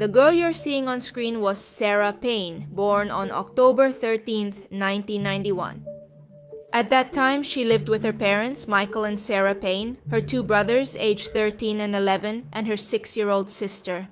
The girl you're seeing on screen was Sarah Payne, born on October 13th, 1991. At that time, she lived with her parents, Michael and Sarah Payne, her two brothers, aged 13 and 11, and her 6-year-old sister.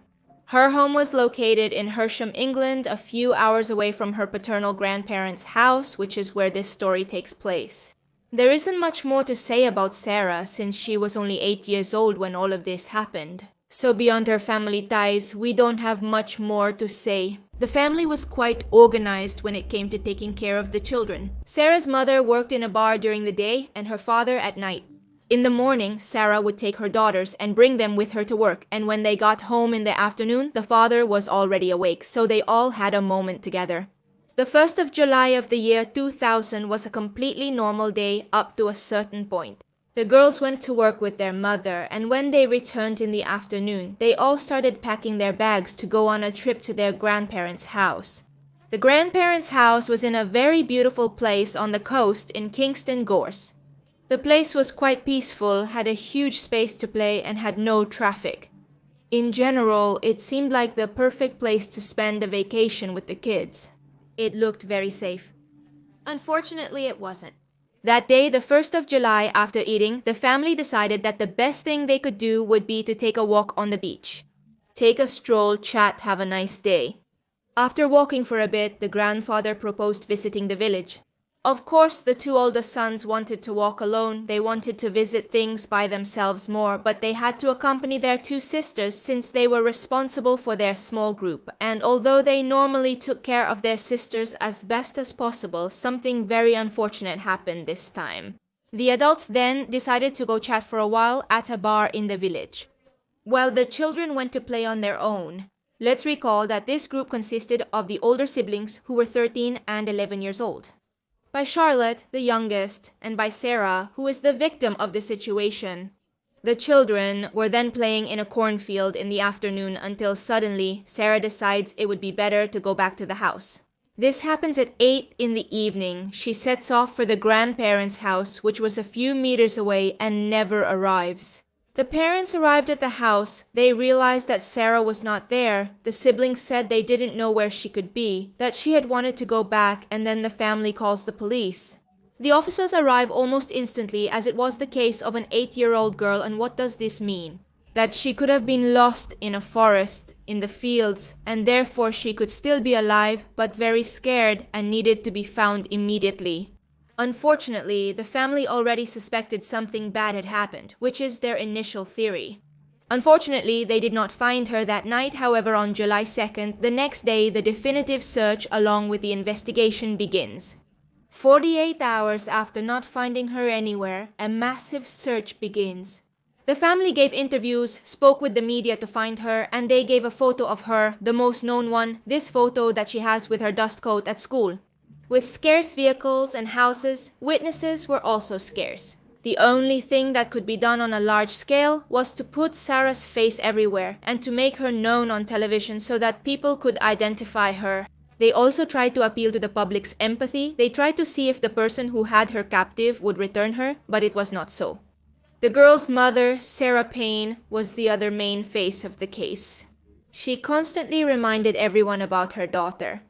Her home was located in Hersham, England, a few hours away from her paternal grandparents' house, which is where this story takes place. There isn't much more to say about Sarah since she was only 8 years old when all of this happened. So beyond her family ties, we don't have much more to say. The family was quite organized when it came to taking care of the children. Sarah's mother worked in a bar during the day and her father at night. In the morning, Sarah would take her daughters and bring them with her to work, and when they got home in the afternoon, the father was already awake, so they all had a moment together. The 1st of July of the year 2000 was a completely normal day up to a certain point. The girls went to work with their mother, and when they returned in the afternoon, they all started packing their bags to go on a trip to their grandparents' house. The grandparents' house was in a very beautiful place on the coast in Kingston Gorse. The place was quite peaceful, had a huge space to play, and had no traffic. In general, it seemed like the perfect place to spend a vacation with the kids. It looked very safe. Unfortunately, it wasn't. That day, the 1st of July, after eating, the family decided that the best thing they could do would be to take a walk on the beach. Take a stroll, chat, have a nice day. After walking for a bit, the grandfather proposed visiting the village. Of course, the two older sons wanted to walk alone. They wanted to visit things by themselves more, but they had to accompany their two sisters since they were responsible for their small group. And although they normally took care of their sisters as best as possible, something very unfortunate happened this time. The adults then decided to go chat for a while at a bar in the village, while the children went to play on their own. Let's recall that this group consisted of the older siblings who were 13 and 11 years old. By Charlotte, the youngest, and by Sarah, who is the victim of the situation. The children were then playing in a cornfield in the afternoon until suddenly Sarah decides it would be better to go back to the house. This happens at 8 in the evening. She sets off for the grandparents' house, which was a few meters away, and never arrives. The parents arrived at the house. They realized that Sarah was not there. The siblings said they didn't know where she could be, that she had wanted to go back, and then the family calls the police. The officers arrive almost instantly, as it was the case of an 8-year-old girl. And what does this mean? That she could have been lost in a forest, in the fields, and therefore she could still be alive, but very scared and needed to be found immediately. Unfortunately, the family already suspected something bad had happened, which is their initial theory. Unfortunately, they did not find her that night. However, on July 2nd, the next day, the definitive search along with the investigation begins. 48 hours after not finding her anywhere, a massive search begins. The family gave interviews, spoke with the media to find her, and they gave a photo of her, the most known one, this photo that she has with her dust coat at school. With scarce vehicles and houses, witnesses were also scarce. The only thing that could be done on a large scale was to put Sarah's face everywhere and to make her known on television so that people could identify her. They also tried to appeal to the public's empathy. They tried to see if the person who had her captive would return her, but it was not so. The girl's mother, Sarah Payne, was the other main face of the case. She constantly reminded everyone about her daughter.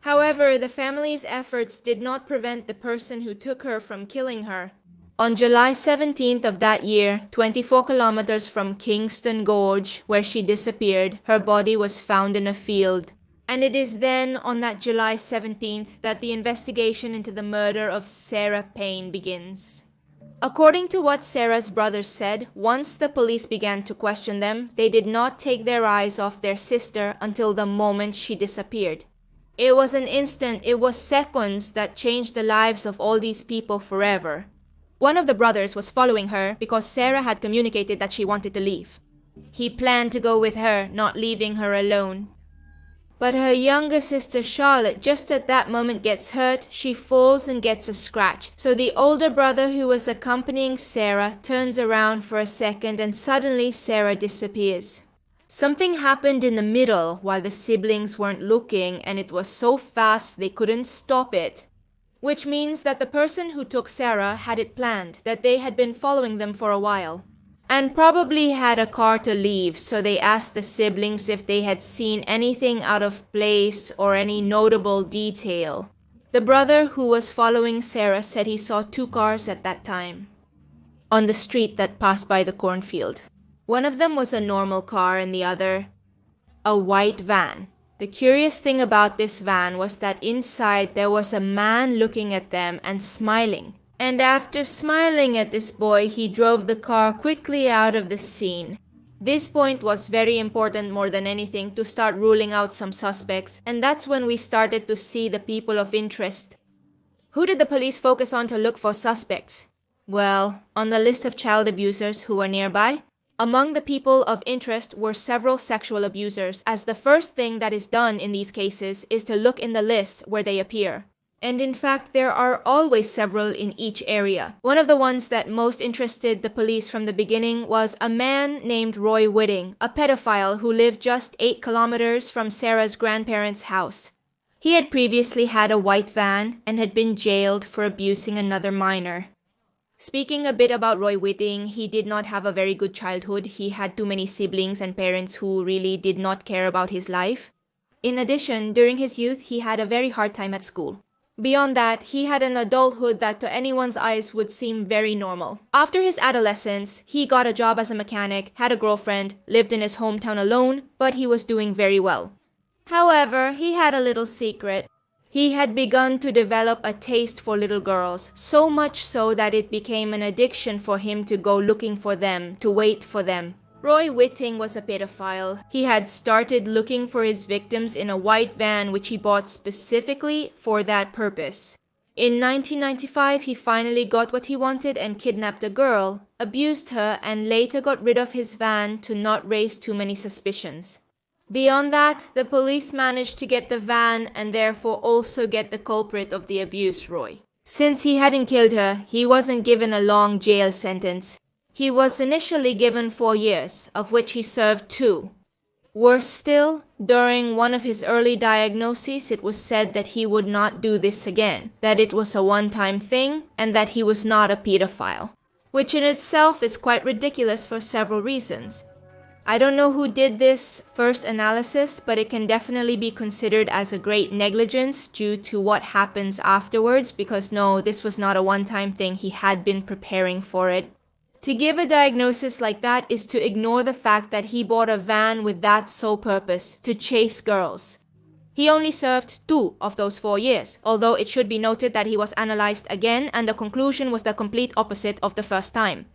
However, the family's efforts did not prevent the person who took her from killing her. On July 17th of that year, 24 kilometers from Kingston Gorge, where she disappeared, her body was found in a field. And it is then, on that July 17th, that the investigation into the murder of Sarah Payne begins. According to what Sarah's brothers said, once the police began to question them, they did not take their eyes off their sister until the moment she disappeared. It was an instant, it was seconds that changed the lives of all these people forever. One of the brothers was following her because Sarah had communicated that she wanted to leave. He planned to go with her, not leaving her alone. But her younger sister Charlotte just at that moment gets hurt. She falls and gets a scratch. So the older brother who was accompanying Sarah turns around for a second and suddenly Sarah disappears. Something happened in the middle while the siblings weren't looking, and it was so fast they couldn't stop it. Which means that the person who took Sarah had it planned, that they had been following them for a while. and probably had a car to leave, so they asked the siblings if they had seen anything out of place or any notable detail. The brother who was following Sarah said he saw 2 cars at that time on the street that passed by the cornfield. One of them was a normal car and the other a white van. The curious thing about this van was that inside there was a man looking at them and smiling. And after smiling at this boy, he drove the car quickly out of the scene. This point was very important more than anything to start ruling out some suspects, and that's when we started to see the people of interest. Who did the police focus on to look for suspects? Well, on the list of child abusers who were nearby, among the people of interest were several sexual abusers, as the first thing that is done in these cases is to look in the list where they appear. And in fact, there are always several in each area. One of the ones that most interested the police from the beginning was a man named Roy Whitting, a pedophile who lived just 8 kilometers from Sarah's grandparents' house. He had previously had a white van and had been jailed for abusing another minor. Speaking a bit about Roy Whitting, he did not have a very good childhood. He had too many siblings and parents who really did not care about his life. In addition, during his youth, he had a very hard time at school. Beyond that, he had an adulthood that to anyone's eyes would seem very normal. After his adolescence, he got a job as a mechanic, had a girlfriend, lived in his hometown alone, but he was doing very well. However, he had a little secret. He had begun to develop a taste for little girls, so much so that it became an addiction for him to go looking for them, to wait for them. Roy Whitting was a pedophile. He had started looking for his victims in a white van which he bought specifically for that purpose. In 1995, he finally got what he wanted and kidnapped a girl, abused her, and later got rid of his van to not raise too many suspicions. Beyond that, the police managed to get the van and therefore also get the culprit of the abuse, Roy. Since he hadn't killed her, he wasn't given a long jail sentence. He was initially given 4 years, of which he served 2. Worse still, during one of his early diagnoses, it was said that he would not do this again, that it was a one-time thing, and that he was not a pedophile, which in itself is quite ridiculous for several reasons. I don't know who did this first analysis, but it can definitely be considered as a great negligence due to what happens afterwards, because no, this was not a one-time thing, he had been preparing for it. To give a diagnosis like that is to ignore the fact that he bought a van with that sole purpose, to chase girls. He only served 2 of those 4 years, although it should be noted that he was analyzed again and the conclusion was the complete opposite of the first time.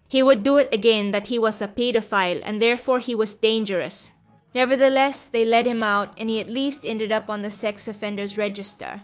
He would do it again that he was a pedophile and therefore he was dangerous. Nevertheless, they let him out and he at least ended up on the sex offenders register.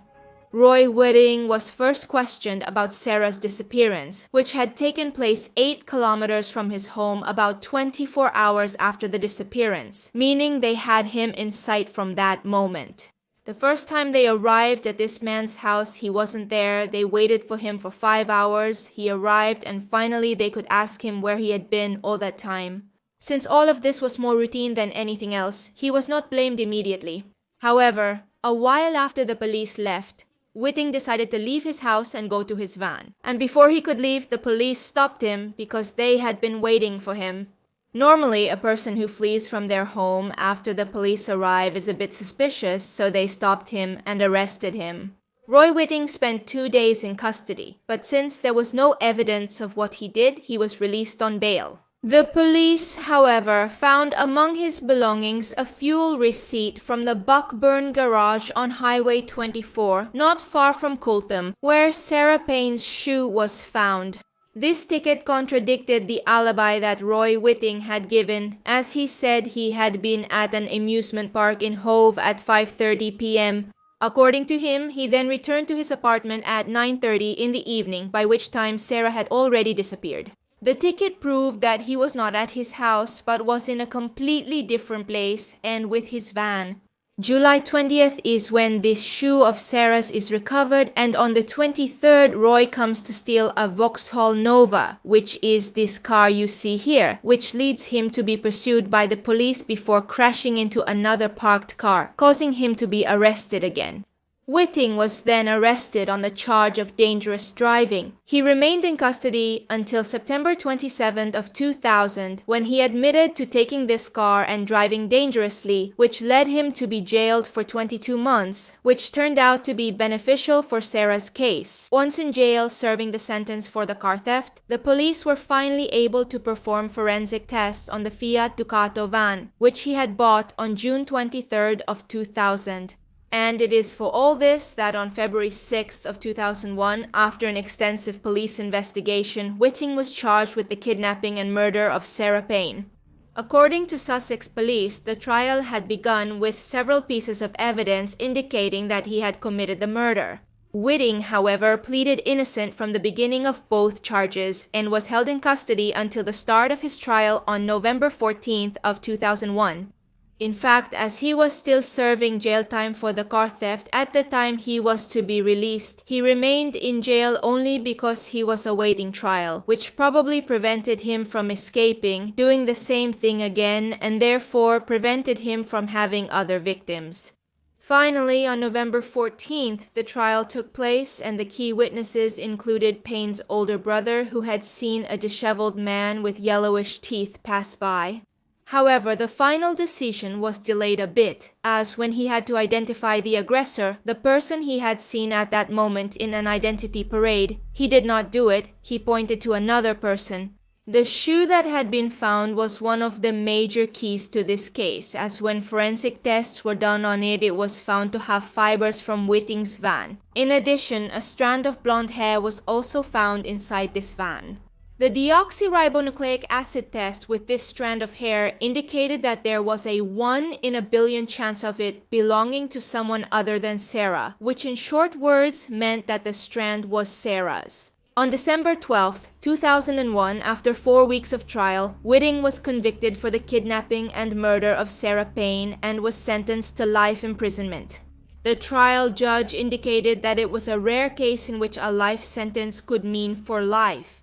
Roy Whitting was first questioned about Sarah's disappearance, which had taken place 8 kilometers from his home about 24 hours after the disappearance, meaning they had him in sight from that moment. The first time they arrived at this man's house, he wasn't there. They waited for him for 5 hours. He arrived and finally they could ask him where he had been all that time. Since all of this was more routine than anything else, he was not blamed immediately. However, a while after the police left, Whitting decided to leave his house and go to his van. And before he could leave, the police stopped him because they had been waiting for him. Normally, a person who flees from their home after the police arrive is a bit suspicious, so they stopped him and arrested him. Roy Whitting spent 2 days in custody, but since there was no evidence of what he did, he was released on bail. The police, however, found among his belongings a fuel receipt from the Buckburn garage on Highway 24, not far from Coultham, where Sarah Payne's shoe was found. This ticket contradicted the alibi that Roy Whitting had given, as he said he had been at an amusement park in Hove at 5:30 p.m. According to him, he then returned to his apartment at 9:30 in the evening, by which time Sarah had already disappeared. The ticket proved that he was not at his house, but was in a completely different place and with his van. July 20th is when this shoe of Sarah's is recovered, and on the 23rd, Roy comes to steal a Vauxhall Nova, which is this car you see here, which leads him to be pursued by the police before crashing into another parked car, causing him to be arrested again. Whitting was then arrested on the charge of dangerous driving. He remained in custody until September 27th of 2000 when he admitted to taking this car and driving dangerously, which led him to be jailed for 22 months, which turned out to be beneficial for Sarah's case. Once in jail serving the sentence for the car theft, the police were finally able to perform forensic tests on the Fiat Ducato van, which he had bought on June 23rd of 2000. And it is for all this that on February 6th of 2001, after an extensive police investigation, Whitting was charged with the kidnapping and murder of Sarah Payne. According to Sussex police, the trial had begun with several pieces of evidence indicating that he had committed the murder. Whitting, however, pleaded innocent from the beginning of both charges and was held in custody until the start of his trial on November 14th of 2001. In fact, as he was still serving jail time for the car theft at the time he was to be released, he remained in jail only because he was awaiting trial, which probably prevented him from escaping, doing the same thing again, and therefore prevented him from having other victims. Finally, on November 14th, the trial took place, and the key witnesses included Payne's older brother, who had seen a disheveled man with yellowish teeth pass by. However, the final decision was delayed a bit, as when he had to identify the aggressor, the person he had seen at that moment in an identity parade, he did not do it, he pointed to another person. The shoe that had been found was one of the major keys to this case, as when forensic tests were done on it, it was found to have fibers from Whitting's van. In addition, a strand of blonde hair was also found inside this van. The deoxyribonucleic acid test with this strand of hair indicated that there was a 1 in a billion chance of it belonging to someone other than Sarah, which in short words meant that the strand was Sarah's. On December 12, 2001, after 4 weeks of trial, Whitting was convicted for the kidnapping and murder of Sarah Payne and was sentenced to life imprisonment. The trial judge indicated that it was a rare case in which a life sentence could mean for life.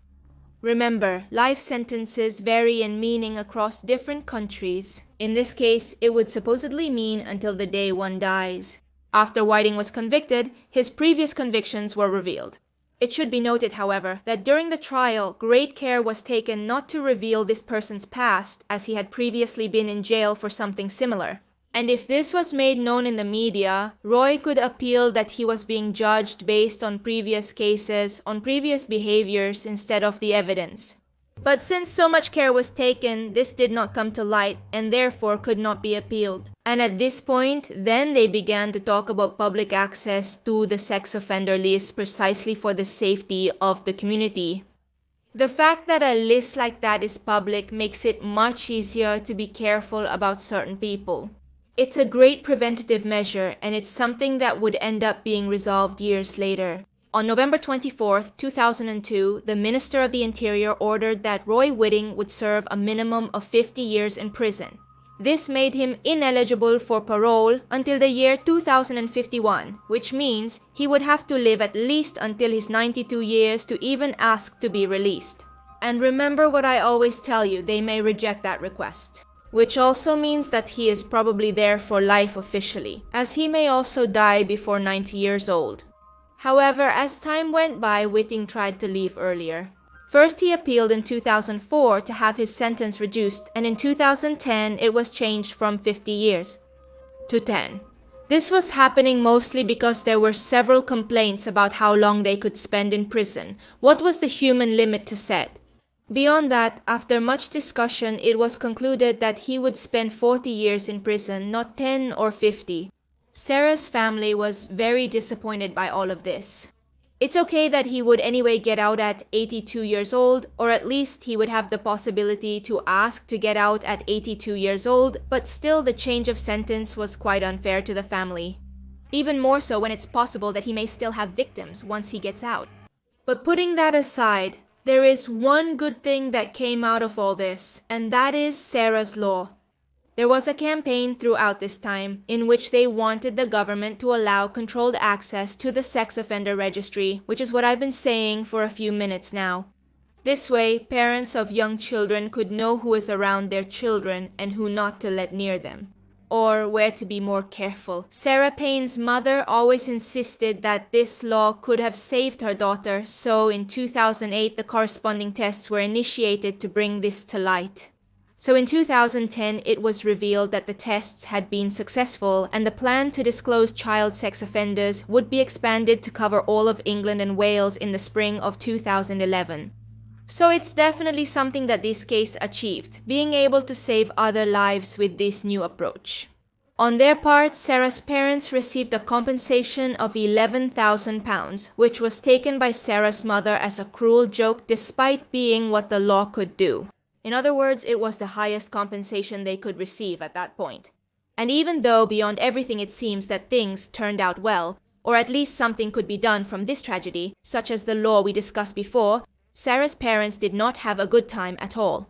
Remember, life sentences vary in meaning across different countries. In this case, it would supposedly mean until the day one dies. After Whiting was convicted, his previous convictions were revealed. It should be noted, however, that during the trial, great care was taken not to reveal this person's past, as he had previously been in jail for something similar. And if this was made known in the media, Roy could appeal that he was being judged based on previous cases, on previous behaviors instead of the evidence. But since so much care was taken, this did not come to light and therefore could not be appealed. And at this point, then they began to talk about public access to the sex offender list precisely for the safety of the community. The fact that a list like that is public makes it much easier to be careful about certain people. It's a great preventative measure, and it's something that would end up being resolved years later. On November 24, 2002, the Minister of the Interior ordered that Roy Whitting would serve a minimum of 50 years in prison. This made him ineligible for parole until the year 2051, which means he would have to live at least until his 92 years to even ask to be released. And remember what I always tell you, they may reject that request. Which also means that he is probably there for life officially, as he may also die before 90 years old. However, as time went by, Whitting tried to leave earlier. First, he appealed in 2004 to have his sentence reduced, and in 2010 it was changed from 50 years to 10. This was happening mostly because there were several complaints about how long they could spend in prison. What was the human limit to set? Beyond that, after much discussion, it was concluded that he would spend 40 years in prison, not 10 or 50. Sarah's family was very disappointed by all of this. It's okay that he would anyway get out at 82 years old, or at least he would have the possibility to ask to get out at 82 years old, but still the change of sentence was quite unfair to the family. Even more so when it's possible that he may still have victims once he gets out. But putting that aside, there is one good thing that came out of all this, and that is Sarah's law. There was a campaign throughout this time in which they wanted the government to allow controlled access to the sex offender registry, which is what I've been saying for a few minutes now. This way, parents of young children could know who is around their children and who not to let near them. or where to be more careful. Sarah Payne's mother always insisted that this law could have saved her daughter, so in 2008 the corresponding tests were initiated to bring this to light. So in 2010, it was revealed that the tests had been successful, and the plan to disclose child sex offenders would be expanded to cover all of England and Wales in the spring of 2011. So it's definitely something that this case achieved, being able to save other lives with this new approach. On their part, Sarah's parents received a compensation of £11,000, which was taken by Sarah's mother as a cruel joke despite being what the law could do. In other words, it was the highest compensation they could receive at that point. And even though beyond everything it seems that things turned out well, or at least something could be done from this tragedy, such as the law we discussed before, Sarah's parents did not have a good time at all.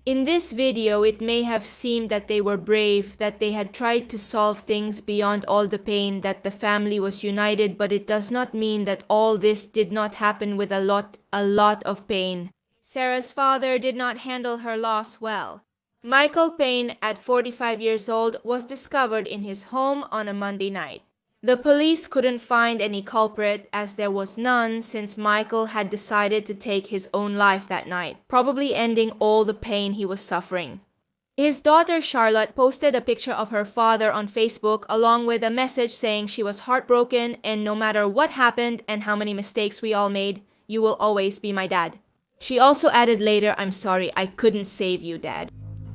In this video, it may have seemed that they were brave, that they had tried to solve things beyond all the pain, that the family was united, but it does not mean that all this did not happen with a lot of pain. Sarah's father did not handle her loss well. Michael Payne, at 45 years old, was discovered in his home on a Monday night. The police couldn't find any culprit, as there was none, since Michael had decided to take his own life that night, probably ending all the pain he was suffering. His daughter Charlotte posted a picture of her father on Facebook along with a message saying she was heartbroken and no matter what happened and how many mistakes we all made, you will always be my dad. She also added later, "I'm sorry, I couldn't save you, Dad."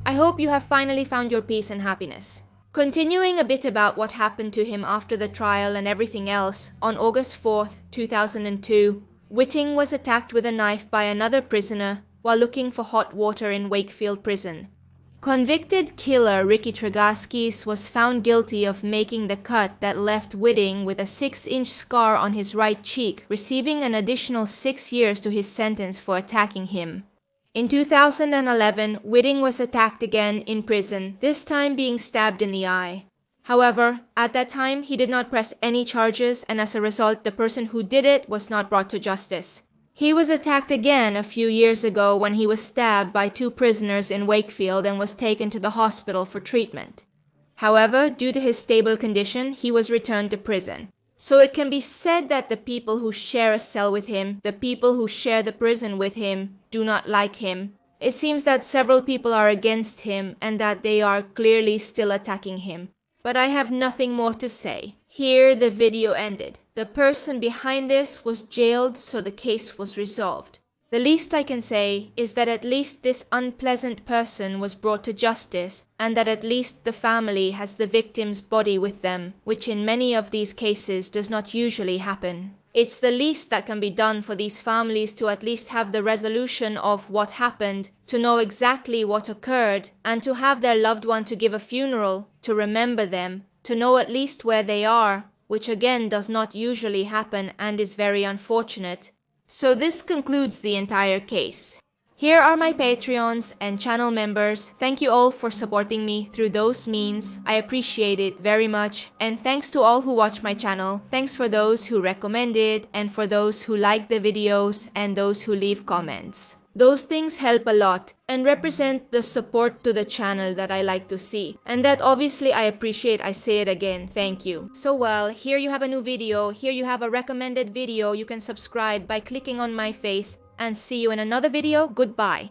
I hope you have finally found your peace and happiness. Continuing a bit about what happened to him after the trial and everything else, on August 4th, 2002, Whitting was attacked with a knife by another prisoner while looking for hot water in Wakefield Prison. Convicted killer Ricky Tregaskis was found guilty of making the cut that left Whitting with a 6-inch scar on his right cheek, receiving an additional 6 years to his sentence for attacking him. In 2011, Whitting was attacked again in prison, this time being stabbed in the eye. However, at that time, he did not press any charges, and as a result, the person who did it was not brought to justice. He was attacked again a few years ago when he was stabbed by 2 prisoners in Wakefield and was taken to the hospital for treatment. However, due to his stable condition, he was returned to prison. So it can be said that the people who share a cell with him, the people who share the prison with him, do not like him. It seems that several people are against him and that they are clearly still attacking him. But I have nothing more to say. Here the video ended. The person behind this was jailed, so the case was resolved. The least I can say is that at least this unpleasant person was brought to justice, and that at least the family has the victim's body with them, which in many of these cases does not usually happen. It's the least that can be done for these families to at least have the resolution of what happened, to know exactly what occurred, and to have their loved one to give a funeral, to remember them, to know at least where they are, which again does not usually happen and is very unfortunate. So this concludes the entire case. Here are my Patreons and channel members. Thank you all for supporting me through those means. I appreciate it very much. And thanks to all who watch my channel. Thanks for those who recommend it and for those who like the videos and those who leave comments. Those things help a lot and represent the support to the channel that I like to see. And that obviously I appreciate. I say it again. Thank you. So well, here you have a new video. Here you have a recommended video. You can subscribe by clicking on my face. And see you in another video. Goodbye.